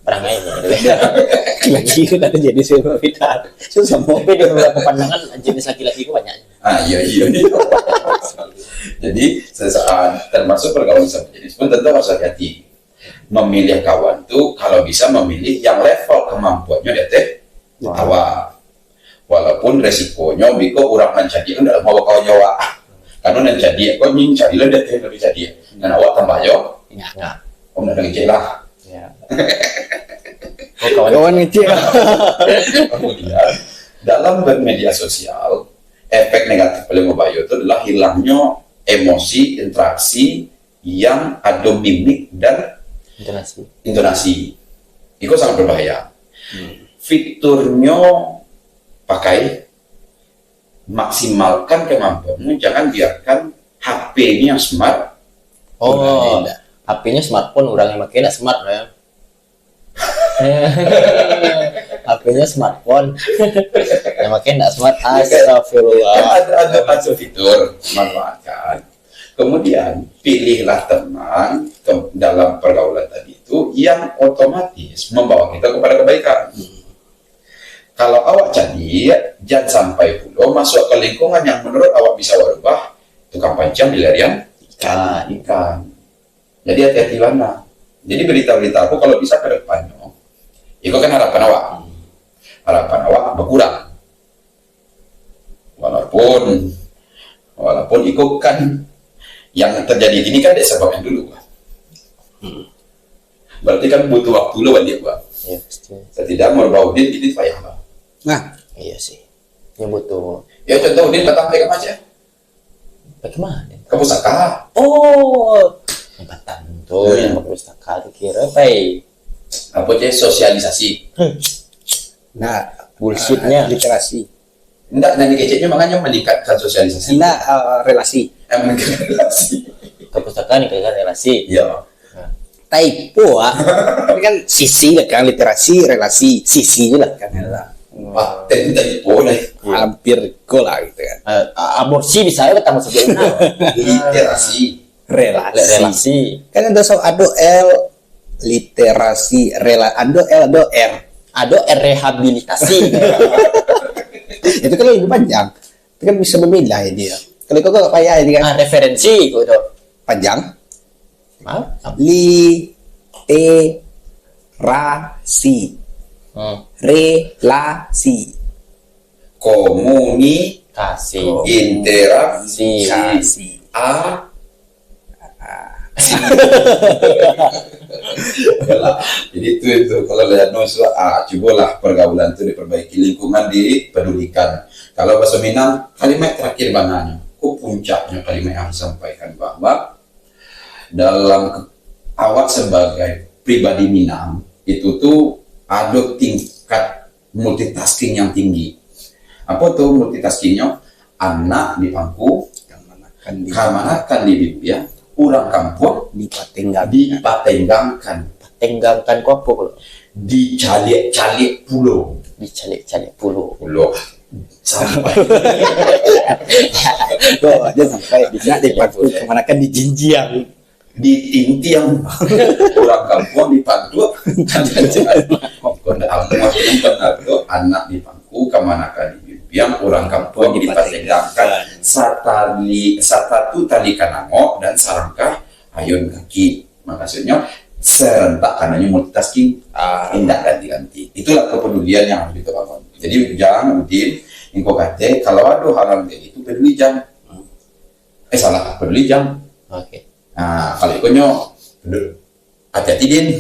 Perangai Laki-laki kan ada jenis yang berbeda. Susah mau. Tapi di beberapa pandangan jenis laki-laki itu banyak. Iya. Jadi sesaat termasuk pergaulan sama jenis pun tentu harus hati-hati. Memilih kawan tuh kalau bisa memilih yang level kemampuannya di awal. Walaupun resikonya biko orang mencari dalam mau kawan nyawa. Karena mencari kau nying cari lah dia lebih jadi. Dan awak tambah yo. Enggak. Om dah ngecek lah. Ya. Kawan ngecek. Kemudian dalam bermedia sosial efek negatif paling membahayu itu adalah hilangnya emosi, interaksi yang ada mimik dan intonasi. Itu sangat berbahaya. Fiturnya pakai, maksimalkan kemampuanmu, jangan biarkan HP-nya smart. HP-nya smartphone orang yang pakai smart ya. HP-nya smartphone yang pakai enggak smart. Astagfirullah. Ada fitur manfaatkan. Kemudian pilihlah teman dalam pergaulan tadi itu yang otomatis membawa kita kepada kebaikan. Kalau awak jadi jangan sampai pula masuk ke lingkungan yang menurut awak bisa berubah tukang pancing di larian ikan. Jadi hati-hati mana. Jadi berita-berita aku kalau bisa ke depannya, itu kan harapan awak berkurang. Walaupun itu kan yang terjadi ini kan ada sebab yang dulu. Berarti kan butuh waktu lu balik gua. Iya pasti. Tidak mau bau din ini payah lah. Iya sih. Ya butuh. Ya contoh din datang ke mana? Bagaimana? Ke pusaka. Tempatan tuh yang pakai pustaka tuh kira apa sosialisasi. Bullshitnya literasi. Enggak, nanti keceknya makanya meningkatkan sosialisasi. Relasi. Meningkatkan relasi. Kepustakaan kan relasi. Iya. Typo ini kan sisi lah kan, literasi, relasi, sisi lah kan. Typo lah. Hampir gola gitu kan. Aborsi bisa ya ketemu sebenarnya. Literasi. Relasi. Kan ada ado L literasi, ado L ado R. Ada rehabilitasi. Itu kan lebih panjang. Itu kan bisa memilah ya dia. Kalau kau gak payah ini kan. Referensi kok itu. Panjang. Maaf. Literasi. Relasi. Kasih. Interaksi. Kasih. Yalah. Jadi itu kalau lihat nusu cobalah pergaulan itu diperbaiki, lingkungan dipedulikan. Kalau bahasa Minang kalimat terakhir bananya, puncaknya kalimat yang disampaikan bahwa dalam awak sebagai pribadi Minang itu tuh ada tingkat multitasking yang tinggi. Apa tuh multitaskingnya? Anak di pangku, kamanakan di bibia, orang kampung dipatenggangkan. Tenggangkan kok apa kalau? Dicalik-calik pulau. Dicalik-calik pulau. Sampai Dia sampai nak dipantu kemana kan di Jinjiang. di tintiang orang kampung dipantu anak di pangku kamanakan di bibia, orang kampung dipatenggangkan satu tali kanangok dan sarangkah ayun kaki. Maksudnya serentak karenanya multitasking tindak ganti-ganti. Itulah kepedulian yang harus kita bangun. Jadi jangan Udin engkau kata kalau ada hal kayak itu peduli jam. Salah peduli jam. Oke. Nah kalau ikonyo hati-hati Din.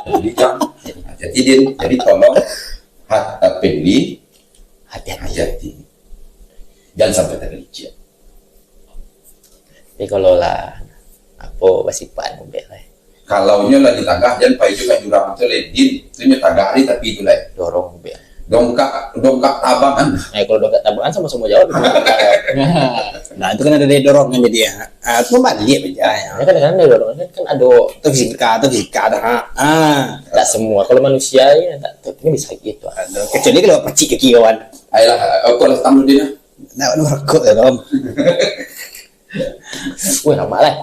Peduli jam. Hati-hati Din. Jadi tolong peduli hati-hati. Jangan sampai tergelincir. Tapi kalau lah apa wasipan mobil lah. Kalau nya lagi tagah jangan pai juga jurang itu Din. Itu nya tagah hari tapi itu lah. Dorong mobil. Dongkak tabangan. Kalau dongkak tabangan sama-sama jawab. Nah itu kan ada dari dorongan jadi ya. Itu balik aja ya. Ya kadang-kadang ada dorongan kan ada Atau fisika ada. tak semua. Kalau manusia ya tak ini bisa gitu. Kecuali kalau pecik ke kiawan. Ayolah, aku lah tamu dia. Nah, rokok ya Tom. Wih, nama lah.